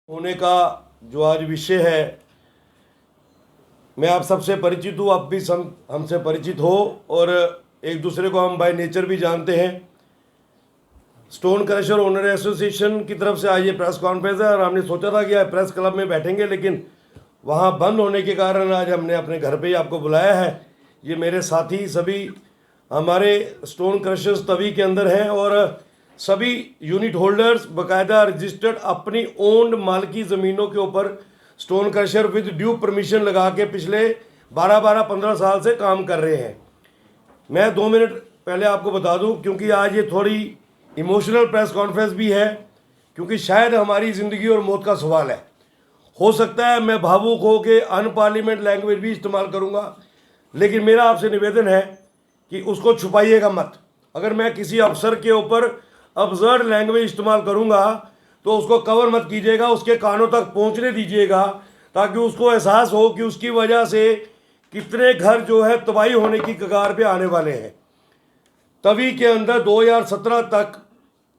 होने का जो आज विषय है, मैं आप सबसे परिचित हूँ, आप भी हमसे परिचित हो और एक दूसरे को हम बाय नेचर भी जानते हैं। स्टोन क्रशर ओनर एसोसिएशन की तरफ से आज ये प्रेस कॉन्फ्रेंस है और हमने सोचा था कि आज प्रेस क्लब में बैठेंगे, लेकिन वहाँ बंद होने के कारण आज हमने अपने घर पे ही आपको बुलाया है। ये मेरे साथी सभी हमारे स्टोन क्रशर्स तवी के अंदर हैं और सभी यूनिट होल्डर्स बाकायदा रजिस्टर्ड अपनी ओन्ड मालकी ज़मीनों के ऊपर stone crusher with due permission लगा के पिछले 12-15 साल से काम कर रहे हैं। मैं 2 मिनट पहले आपको बता दूं, क्योंकि आज ये थोड़ी इमोशनल प्रेस कॉन्फ्रेंस भी है, क्योंकि शायद हमारी ज़िंदगी और मौत का सवाल है। हो सकता है मैं भावुक हो के अनपार्लियामेंट लैंग्वेज भी इस्तेमाल करूँगा, लेकिन मेरा आपसे निवेदन है कि उसको छुपाइएगा मत। अगर मैं किसी अफसर के ऊपर अब्सर्ड लैंग्वेज इस्तेमाल करूँगा तो उसको कवर मत कीजिएगा, उसके कानों तक पहुँचने दीजिएगा, ताकि उसको एहसास हो कि उसकी वजह से कितने घर जो है तबाही होने की कगार पे आने वाले हैं। तभी के अंदर 2017 तक,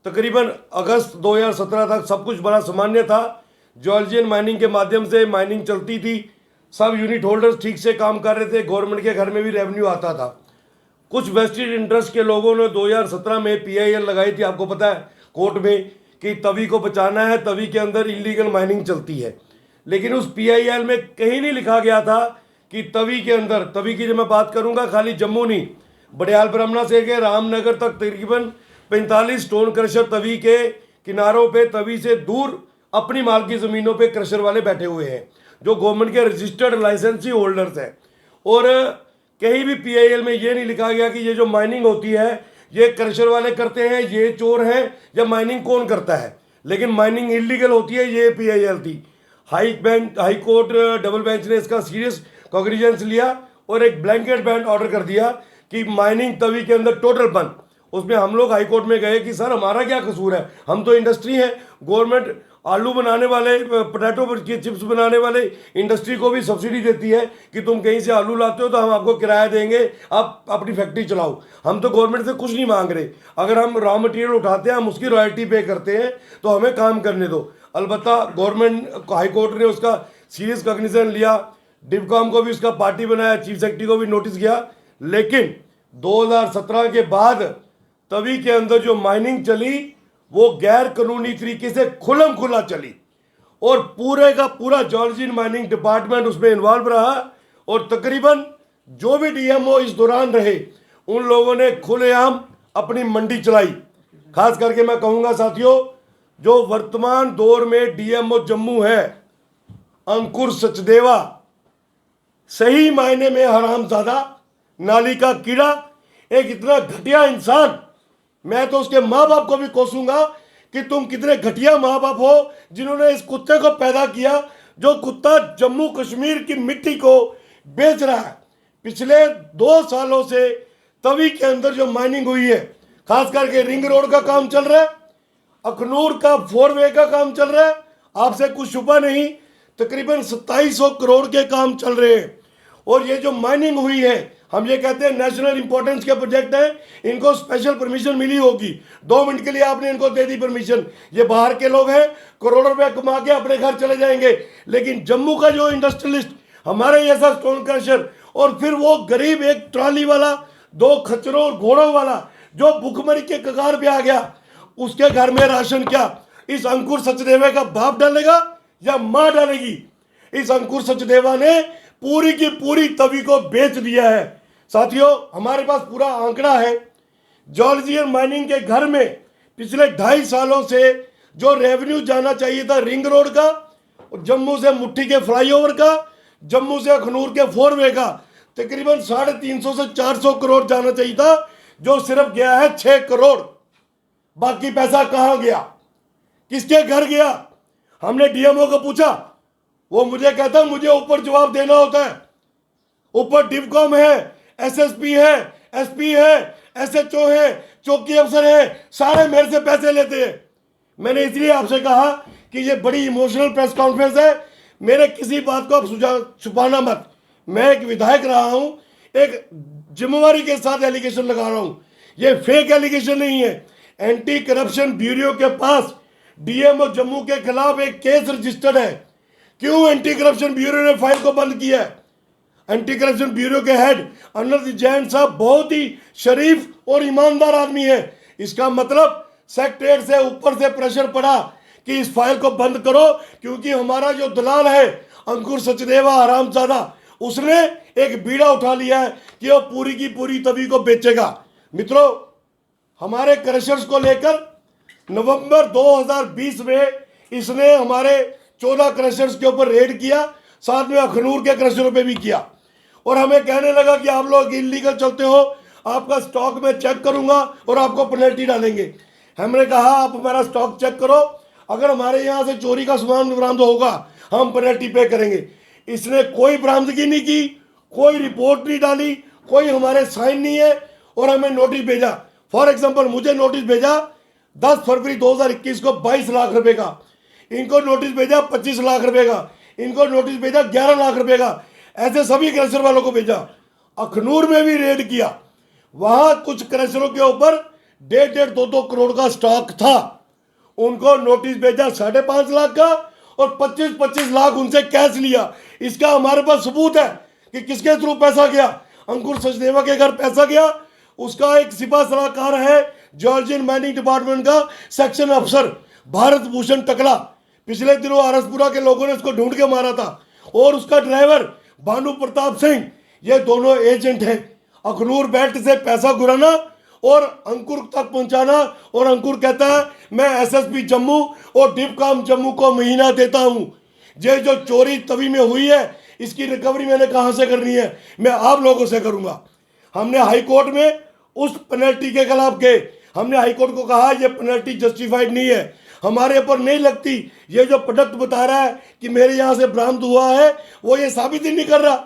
तकरीबन अगस्त 2017 तक सब कुछ बड़ा सामान्य था। जॉर्जियन माइनिंग के माध्यम से माइनिंग चलती थी, सब यूनिट होल्डर्स ठीक से काम कर रहे थे, गवर्नमेंट के घर में भी रेवेन्यू आता था। कुछ वेस्टेड इंटरेस्ट के लोगों ने 2017 में PIL लगाई थी, आपको पता है, कोर्ट में, कि तवी को बचाना है, तवी के अंदर इलीगल माइनिंग चलती है। लेकिन उस PIL में कहीं नहीं लिखा गया था कि तवी के अंदर, तवी की जब मैं बात करूंगा खाली जम्मू नहीं, बडियाल ब्रह्मणा से के रामनगर तक तकरीबन 45 स्टोन क्रशर तवी के किनारों पे, तवी से दूर अपनी मालकी ज़मीनों पे क्रशर वाले बैठे हुए हैं, जो गवर्नमेंट के रजिस्टर्ड लाइसेंसी होल्डर्स हैं। और कहीं भी PIL में ये नहीं लिखा गया कि ये जो माइनिंग होती है ये क्रशर वाले करते हैं, ये चोर हैं, या माइनिंग कौन करता है। लेकिन माइनिंग इलीगल होती है, ये PIL थी। हाई कोर्ट डबल बेंच ने इसका सीरियस कॉग्निजेंस लिया और एक ब्लैंकेट बैन ऑर्डर कर दिया कि माइनिंग तवी के अंदर टोटल बंद। उसमें हम लोग हाई कोर्ट में गए कि सर हमारा क्या कसूर है, हम तो इंडस्ट्री है, गवर्नमेंट आलू बनाने वाले, पोटैटो की चिप्स बनाने वाले इंडस्ट्री को भी सब्सिडी देती है कि तुम कहीं से आलू लाते हो तो हम आपको किराया देंगे, आप अपनी फैक्ट्री चलाओ। हम तो गवर्नमेंट से कुछ नहीं मांग रहे, अगर हम रॉ मटेरियल उठाते हैं हम उसकी रॉयल्टी पे करते हैं, तो हमें काम करने दो। अलबत्ता गवर्नमेंट हाई कोर्ट ने उसका सीरियस कॉग्निजेंस लिया, डिवकॉम को भी उसका पार्टी बनाया, चीफ सेक्रेटरी को भी नोटिस किया। लेकिन 2017 के बाद तवी के अंदर जो माइनिंग चली वो गैर कानूनी तरीके से खुलम खुला चली और पूरे का पूरा जॉर्जियन माइनिंग डिपार्टमेंट उसमें इन्वॉल्व रहा। और तकरीबन जो भी DMO इस दौरान रहे उन लोगों ने खुलेआम अपनी मंडी चलाई। खास करके मैं कहूँगा साथियों, जो वर्तमान दौर में DMO जम्मू है, अंकुर सचदेवा, सही मायने में हरामजादा, नाली का कीड़ा, एक इतना घटिया इंसान। मैं तो उसके माँ बाप को भी कोसूंगा कि तुम कितने घटिया माँ बाप हो जिन्होंने इस कुत्ते को पैदा किया, जो कुत्ता जम्मू कश्मीर की मिट्टी को बेच रहा है। पिछले 2 सालों से तवी के अंदर जो माइनिंग हुई है, खास करके रिंग रोड का काम चल रहा है, अखनूर का 4 वे का काम चल रहा है, आपसे कुछ शुबा नहीं, तकरीबन 2700 करोड़ के काम चल रहे हैं। और ये जो माइनिंग हुई है, हम ये कहते हैं नेशनल इंपॉर्टेंस के प्रोजेक्ट हैं, इनको स्पेशल परमिशन मिली होगी। 2 मिनट के लिए आपने इनको दे दी परमिशन, ये बाहर के लोग हैं, करोड़ों रुपए कमा के अपने घर चले जाएंगे। लेकिन जम्मू का जो इंडस्ट्रियलिस्ट, हमारे जैसा स्टोन क्रशर, और फिर वो गरीब एक ट्रॉली वाला, 2 खच्चरों और घोड़ों वाला जो भुखमरी के कगार पे आ गया, उसके घर में राशन क्या इस अंकुर सचदेवा का बाप डालेगा या माँ डालेगी? इस अंकुर सचदेवा ने पूरी की पूरी तवी को बेच दिया है। साथियों, हमारे पास पूरा आंकड़ा है, जॉर्जियन माइनिंग के घर में पिछले 2.5 सालों से जो रेवेन्यू जाना चाहिए था रिंग रोड का, जम्मू से मुट्ठी के फ्लाईओवर का, जम्मू से अखनूर के 4 वे का, तकरीबन 350 से 400 करोड़ जाना चाहिए था, जो सिर्फ गया है 6 करोड़। बाकी पैसा कहाँ गया, किसके घर गया? हमने DMO को पूछा, वो मुझे कहता मुझे ऊपर जवाब देना होता है। ऊपर डिवकॉम है, SSP है, SP है, SHO है, चौकी अफसर है, सारे मेरे से पैसे लेते हैं। मैंने इसलिए आपसे कहा कि ये बड़ी इमोशनल प्रेस कॉन्फ्रेंस है, मेरे किसी बात को आप छुपाना मत। मैं एक विधायक रहा हूं, एक जिम्मेवारी के साथ एलिगेशन लगा रहा हूं, ये फेक एलिगेशन नहीं है। एंटी करप्शन ब्यूरो के पास डीएमओ जम्मू के खिलाफ एक केस रजिस्टर्ड है। क्यों एंटी करप्शन ब्यूरो ने फाइल को बंद किया है? एंटी करप्शन ब्यूरो के हेड अनिल जैन साहब बहुत ही शरीफ और ईमानदार आदमी है। इसका मतलब सेक्रेटरीट से ऊपर से प्रेशर पड़ा कि इस फाइल को बंद करो, क्योंकि हमारा जो दलाल है अंकुर सचदेवा हरामजादा, उसने एक बीड़ा उठा लिया है कि वो पूरी की पूरी तवी को बेचेगा। मित्रों, हमारे क्रशर्स को लेकर नवंबर 2020 में इसने हमारे 14 क्रशर्स के ऊपर रेड किया, साथ में अखनूर के क्रशरों पे भी किया, और हमें कहने लगा कि आप लोग इलीगल चलते हो, आपका स्टॉक में चेक करूंगा और आपको पेनल्टी डालेंगे। हमने कहा आप हमारा स्टॉक चेक करो, अगर हमारे यहाँ से चोरी का सामान बरामद होगा हम पेनल्टी पे करेंगे। इसने कोई बरामदगी नहीं की, कोई रिपोर्ट नहीं डाली, कोई हमारे साइन नहीं है, और हमें नोटिस भेजा। फॉर एग्जाम्पल मुझे नोटिस भेजा 10 फरवरी 2021 को 22 लाख रुपए का, इनको नोटिस भेजा 25 लाख रुपए का, इनको नोटिस भेजा 11 लाख रुपए का, ऐसे सभी क्रशर वालों को भेजा। अखनूर में भी रेड किया, वहां कुछ क्रशरों के ऊपर 1.5 2 करोड़ का स्टॉक था, उनको नोटिस भेजा 5.5 लाख का, और 25 लाख उनसे कैश लिया। इसका हमारे पास सबूत है कि किसके थ्रू पैसा गया। अंकुर सचदेवा के घर पैसा गया, उसका एक सिपा सलाहकार है जॉर्जियन माइनिंग डिपार्टमेंट का सेक्शन अफसर भारत भूषण टकला, पिछले दिनों आरसपुरा के लोगों ने उसको ढूंढ के मारा था, और उसका ड्राइवर भानु प्रताप सिंह, ये दोनों एजेंट हैं। अखनूर बेल्ट से पैसा घुराना और अंकुर तक पहुंचाना, और अंकुर कहता है मैं एसएसपी जम्मू और डिपकाम जम्मू को महीना देता हूं। ये जो चोरी तवी में हुई है इसकी रिकवरी मैंने कहां से करनी है? मैं आप लोगों से करूंगा। हमने हाई कोर्ट में उस पेनल्टी के खिलाफ गए, हमने हाई कोर्ट को कहा ये पेनल्टी जस्टिफाइड नहीं है, हमारे ऊपर नहीं लगती। ये जो प्रोडक्ट बता रहा है कि मेरे यहाँ से बरामद हुआ है वो ये साबित ही नहीं कर रहा।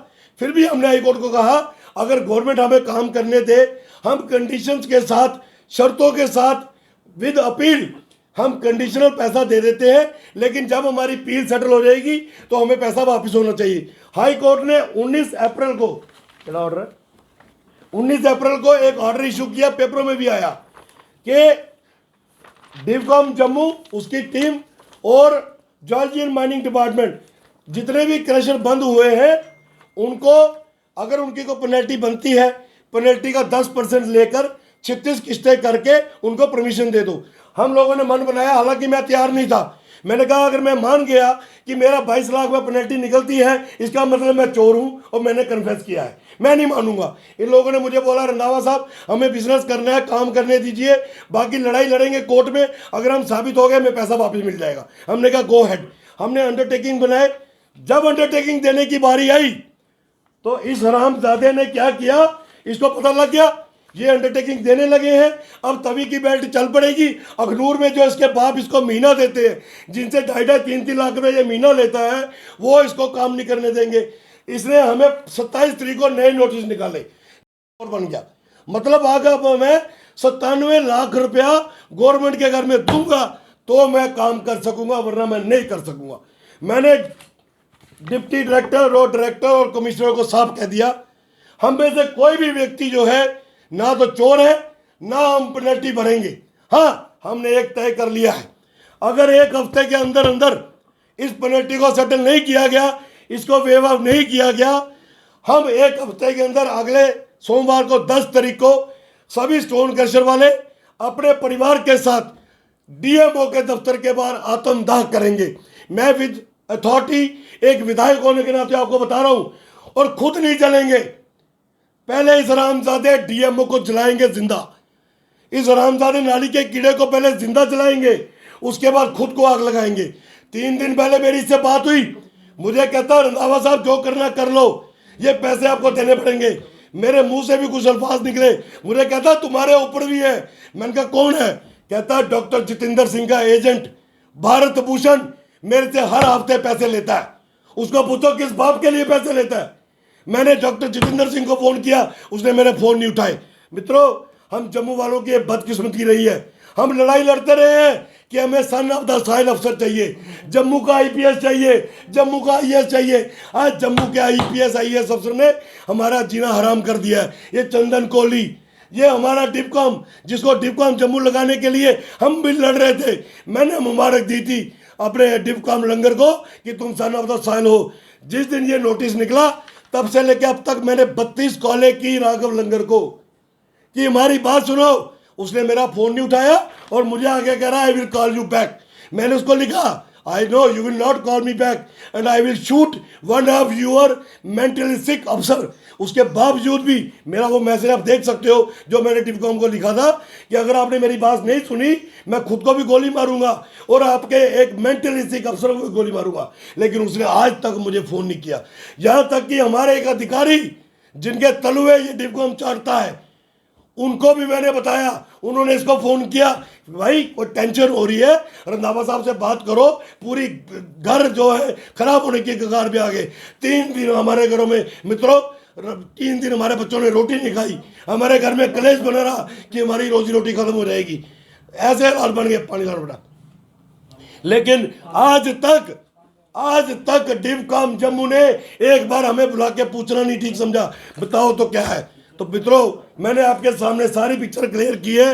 फिर भी हमने हाई कोर्ट को कहा अगर गवर्नमेंट हमें काम करने दे, हम कंडीशंस के साथ, शर्तों के साथ, विद अपील हम कंडीशनल पैसा दे देते हैं, लेकिन जब हमारी अपील सेटल हो जाएगी तो हमें पैसा वापस होना चाहिए। हाई कोर्ट ने 19 अप्रैल को, क्या ऑर्डर है, 19 अप्रैल को एक ऑर्डर इशू किया, पेपरों में भी आया कि डिवकॉम जम्मू, उसकी टीम और जॉर्जियन माइनिंग डिपार्टमेंट जितने भी क्रशर बंद हुए हैं उनको अगर उनकी कोई पेनल्टी बनती है, पेनल्टी का 10% लेकर 36 किस्तें करके उनको परमिशन दे दो। हम लोगों ने मन बनाया, हालांकि मैं तैयार नहीं था। मैंने कहा अगर मैं मान गया कि मेरा 22 लाख में पेनल्टी निकलती है इसका मतलब मैं चोर हूं और मैंने कन्फेस किया है, मैं नहीं मानूंगा। इन लोगों ने मुझे बोला रंधावा साहब हमें बिजनेस करना है, काम करने दीजिए, बाकी लड़ाई लड़ेंगे कोर्ट में, अगर हम साबित हो गए हमें पैसा वापस मिल जाएगा। हमने कहा गो हेड। हमने अंडरटेकिंग बनाए। जब अंडरटेकिंग देने की बारी आई तो इस हरामजादे ने क्या किया, इसको पता लग गया ये अंडरटेकिंग देने लगे हैं, अब तवी की बेल्ट चल पड़ेगी। अखनूर में जो इसके बाप इसको महीना देते हैं, जिनसे 2.5-3 लाख रुपए ये महीना लेता है, वो इसको काम नहीं करने देंगे। इसने हमें 27 तारीख को नए नोटिस निकाले और बन गया। मतलब अगर मैं 97 लाख रुपया गवर्नमेंट के घर में दूंगा तो मैं काम कर सकूंगा, वरना मैं नहीं कर सकूंगा। मैंने डिप्टी डायरेक्टर और डायरेक्टर और कमिश्नर को साफ कह दिया, हम में से कोई भी व्यक्ति जो है ना तो चोर है ना हम पेनल्टी भरेंगे। हाँ, हमने एक तय कर लिया है, अगर एक हफ्ते के अंदर अंदर इस पेनल्टी को सेटल नहीं किया गया, इसको वेव ऑफ नहीं किया गया, हम एक हफ्ते के अंदर अगले सोमवार को 10 तारीख को सभी स्टोन क्रशर वाले अपने परिवार के साथ डीएमओ के दफ्तर के बाहर आत्मदाह करेंगे। मैं विद अथॉरिटी एक विधायक होने के नाते आपको बता रहा हूं, और खुद नहीं जलेंगे। पहले इस हरामजादे डीएमओ को जलाएंगे जिंदा, इस हरामजादे नाली के कीड़े को पहले जिंदा जलाएंगे, उसके बाद खुद को आग लगाएंगे। 3 दिन पहले मेरी इससे बात हुई, मुझे कहता रंधावा साहब जो करना कर लो, ये पैसे आपको देने पड़ेंगे। मेरे मुंह से भी कुछ अल्फाज निकले, मुझे कहता तुम्हारे ऊपर भी है। मैंने कहा कौन है? कहता डॉक्टर जितेंद्र सिंह का एजेंट भारत भूषण मेरे से हर हफ्ते पैसे लेता है, उसको पूछो किस बाप के लिए पैसे लेता है। मैंने डॉक्टर जितेंद्र सिंह को फोन किया, उसने मेरे फोन नहीं उठाए। मित्रों, हम जम्मू वालों की बदकिस्मती रही है, हम लड़ाई लड़ते रहे हैं कि हमें सन ऑफ द सॉइल अफसर चाहिए, जम्मू का आईपीएस चाहिए, जम्मू का आईएएस चाहिए। आज जम्मू के आईपीएस आईएएस अफसर ने हमारा जीना हराम कर दिया है। ये चंदन कोहली ये हमारा डिपकॉम, जिसको डिपकॉम जम्मू लगाने के लिए हम भी लड़ रहे थे, मैंने मुबारक दी थी अपने डिपकॉम लंगर को कि तुम सन ऑफ द सॉइल हो। जिस दिन ये नोटिस निकला तब से लेकर अब तक मैंने 32 कॉलें की राघव लंगर को कि हमारी बात सुनो। उसने मेरा फोन नहीं उठाया और मुझे आगे कह रहा I will call you back. मैंने उसको लिखा I know you will not call me back and I will shoot one of your mentally sick officer। उसके बावजूद भी मेरा वो मैसेज आप देख सकते हो जो मैंने टिपकॉम को लिखा था कि अगर आपने मेरी बात नहीं सुनी मैं खुद को भी गोली मारूंगा और आपके एक मेंटली सिक अफसर को भी गोली मारूंगा। लेकिन उसने आज तक मुझे फोन नहीं किया। यहाँ तक कि हमारे एक अधिकारी जिनके तलुए ये टिपकॉम चाटता है उनको भी मैंने बताया, उन्होंने इसको फोन किया, भाई कोई टेंशन हो रही है, रंधावा साहब से बात करो, पूरी घर जो है खराब होने की कगार पे आ गए। 3 दिन हमारे घरों में मित्रों, 3 दिन हमारे बच्चों ने रोटी नहीं खाई, हमारे घर में कलेश बना रहा कि हमारी रोजी रोटी खत्म हो जाएगी। ऐसे हाल बन गए पानी लाल बेटा। लेकिन आज तक डिपकॉम जम्मू ने एक बार हमें बुला के पूछना नहीं ठीक समझा, बताओ तो क्या है। तो मित्रों, मैंने आपके सामने सारी पिक्चर क्लियर की है।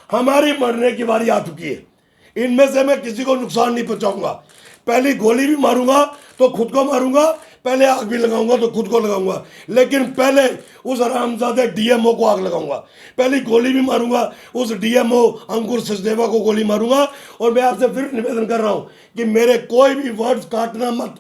हमारी मरने की बारी आ चुकी है। इनमें से मैं किसी को नुकसान नहीं पहुंचाऊंगा। पहली गोली भी मारूंगा तो खुद को मारूंगा, पहले आग भी लगाऊंगा तो खुद को लगाऊंगा, लेकिन पहले उस हरामजादे डीएमओ को आग लगाऊंगा। पहली गोली भी मारूंगा उस डीएमओ अंकुर सचदेवा को गोली मारूंगा। और मैं आपसे फिर निवेदन कर रहा हूं कि मेरे कोई भी वर्ड्स काटना मत,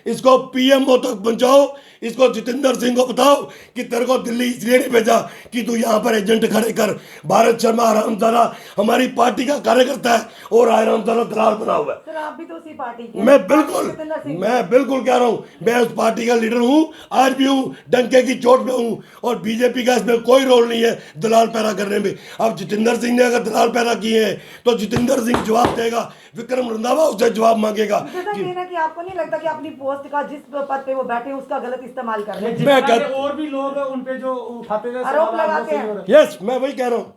इसको पीएमओ तक पहुंचाओ। इसको जितेंद्र सिंह को बताओ कि तेरे को दिल्ली इसलिए नहीं भेजा कि तू यहाँ पर एजेंट खड़े कर। भारत शर्मा हरामजादा हमारी पार्टी का कार्यकर्ता है और हरामजादा दलाल बना हुआ है। सर आप भी तो उसी पार्टी के। मैं बिल्कुल कह रहा हूँ, मैं उस पार्टी का लीडर हूँ, आज भी हूँ, डंके की चोट पे हूँ। और बीजेपी का इसमें कोई रोल नहीं है दलाल पैदा करने में। अब जितेंद्र सिंह ने अगर दलाल पैदा किए हैं तो जितेंद्र सिंह जवाब देगा, विक्रम रंधावा उससे जवाब मांगेगा। कि आपको नहीं लगता कि अपनी पोस्ट का जिस पद पे वो बैठे उसका गलत इस्तेमाल कर रहे हैं? मैं कहता और भी लोग उन पे जो उठाते हुए आरोप लगाते हैं। यस, मैं वही कह रहा हूँ।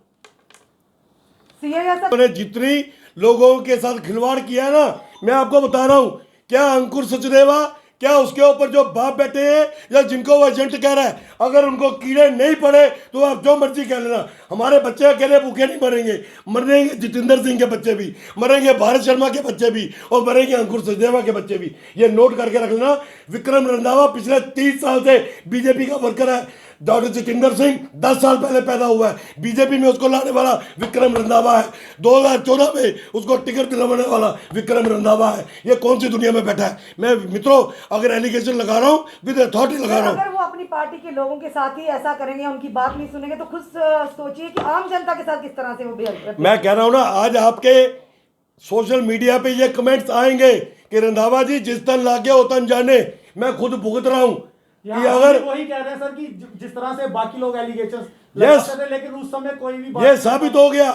उन्होंने जितनी लोगों के साथ खिलवाड़ किया है ना, मैं आपको बता रहा हूँ, क्या अंकुर सचदेवा, क्या उसके ऊपर जो बाप बैठे हैं या जिनको वो एजेंट कह रहा है, अगर उनको कीड़े नहीं पड़े तो आप जो मर्जी कह लेना, हमारे बच्चे अकेले भूखे नहीं मरेंगे। मरेंगे जितेंद्र सिंह के बच्चे भी, मरेंगे भारत शर्मा के बच्चे भी, और मरेंगे अंकुर सचदेवा के बच्चे भी। ये नोट करके रख लेना। विक्रम रंधावा पिछले 30 साल से बीजेपी का वर्कर है। डॉक्टर जितेंद्र सिंह 10 साल पहले पैदा हुआ है। बीजेपी में उसको लाने वाला विक्रम रंधावा है। 2014 में उसको टिकट दिलवाने वाला विक्रम रंधावा है। ये कौन सी दुनिया में बैठा है? मैं मित्रों अगर एलिगेशन लगा रहा हूँ विद अथॉरिटी लगा रहा हूँ। अगर वो अपनी पार्टी के लोगों के साथ ही ऐसा करेंगे, उनकी बात नहीं सुनेंगे, तो खुद सोचिए कि आम जनता के साथ किस तरह से वो बिहेव। मैं कह रहा हूँ ना, आज आपके सोशल मीडिया पे ये कमेंट्स आएंगे कि रंधावा जी जिस तन लागे वो तन जाने। मैं खुद भुगत रहा हूँ कि अगर वही कह रहे हैं सर कि जिस तरह से बाकी लोग एलिगेशंस यस, लेकिन उस समय कोई भी ये साबित हो गया,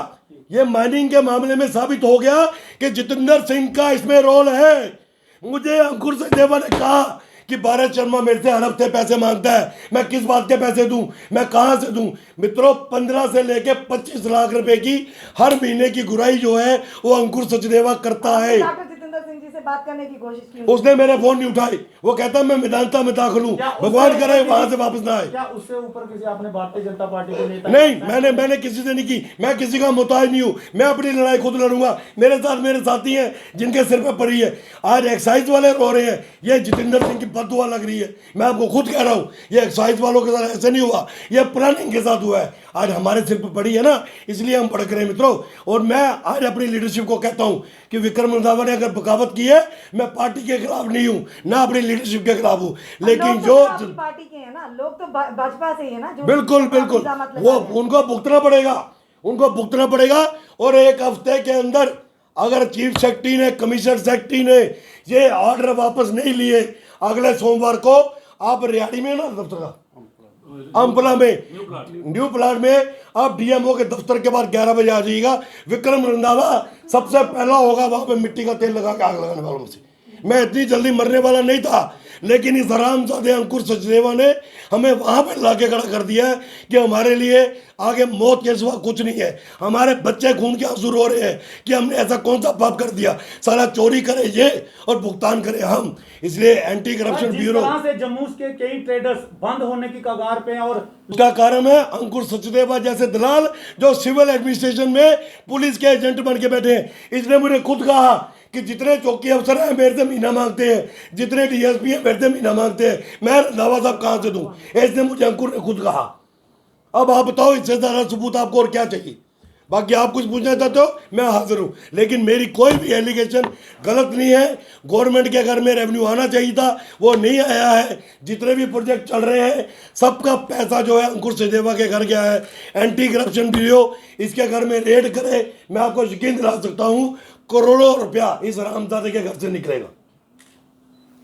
ये माइनिंग के मामले में साबित हो गया कि जितेंद्र सिंह का इसमें रोल है। मुझे अंकुर सचदेवा ने कहा कि भारत शर्मा मेरे से हर हफ्ते पैसे मांगता है, मैं किस बात के पैसे दूं, मैं कहां से दूं। मित्रों 15 से लेके 25 लाख रुपए की हर महीने की गुराई जो है वो अंकुर सचदेवा करता है। जितेंद्र सिंह जी से बात करने की कोशिश की, उसने मेरे फोन नहीं उठाई। वो कहता मैं मैदानता में दाखिल हूं, भगवान करे वहां से वापस ना आए। क्या उससे ऊपर किसी आपने भारतीय जनता पार्टी के नेता? नहीं, मैंने किसी से नहीं की। मैं किसी का मोहताज नहीं हूं। मैं अपनी लड़ाई खुद लड़ूंगा। मेरे साथ मेरे साथी हैं जिनके सिर पे पड़ी है। आज एक्साइज वाले रो रहे हैं, ये जितेंद्र सिंह की बददुआ लग रही है। मैं आपको खुद कह रहा हूं, ये एक्साइज वालों के साथ ऐसे नहीं हुआ, ये प्लानिंग के साथ हुआ है। आज हमारे सिर पर पड़ी है ना, इसलिए हम भड़क रहे हैं मित्रों। और मैं आज अपनी लीडरशिप को कहता हूं कि विक्रम रंधावा ने अगर बगावत की है, मैं पार्टी के खिलाफ नहीं हूं, ना अपनी लीडरशिप के खिलाफ हूं। लेकिन जो पार्टी के हैं ना लोग, तो भाजपा से ही है ना, जो बिल्कुल वो उनको भुगतना पड़ेगा। और एक हफ्ते के अंदर अगर चीफ सेक्रेटरी ने, कमिश्नर सेक्रेटरी ने ये ऑर्डर वापस नहीं लिए, अगले सोमवार को आप रियाड़ी में ना दफ्तर का अम्पला में न्यू प्लाट में आप डीएमओ के दफ्तर के बाद 11 बजे आ जाइएगा। विक्रम रंधावा सबसे पहला होगा वहां पे मिट्टी का तेल लगा के आग लगाने वालों में से। मैं इतनी जल्दी मरने वाला नहीं था, लेकिन इस हरामजादे अंकुर सचदेवा ने हमें वहां पर लाके खड़ा कर दिया है कि हमारे लिए आगे मौत के सिवा कुछ नहीं है। हमारे बच्चे खून के आंसू रो रहे हैं कि हमने ऐसा कौन सा पाप कर दिया, साला चोरी करे ये और भुगतान करे हम। इसलिए एंटी करप्शन जिस ब्यूरो तरह से जम्मू के कई ट्रेडर्स बंद होने की कगार पे हैं और उसका कारण है अंकुर सचदेवा जैसे दलाल जो सिविल एडमिनिस्ट्रेशन में पुलिस के एजेंट बन के बैठे हैं। इसने मुझे खुद कहा कि जितने चौकी अफसर हैं मेरे से महीना मांगते हैं, जितने डीएसपी हैं मेरे से महीना मांगते हैं, मैं रंधावा साहब कहाँ से दूं? इसने मुझे अंकुर ने खुद कहा। अब आप बताओ इससे ज़्यादा सबूत आपको और क्या चाहिए? बाकी आप कुछ पूछना चाहते हो मैं हाजिर हूँ, लेकिन मेरी कोई भी एलिगेशन गलत नहीं है। गवर्नमेंट के घर में रेवेन्यू आना चाहिए था, वो नहीं आया है। जितने भी प्रोजेक्ट चल रहे हैं सबका पैसा जो है अंकुर सचदेवा के घर गया है। एंटी करप्शन ब्यूरो इसके घर में रेड करे, मैं आपको यकीन दिला सकता हूँ करोड़ों रुपया इस हरामजादे के घर से निकलेगा।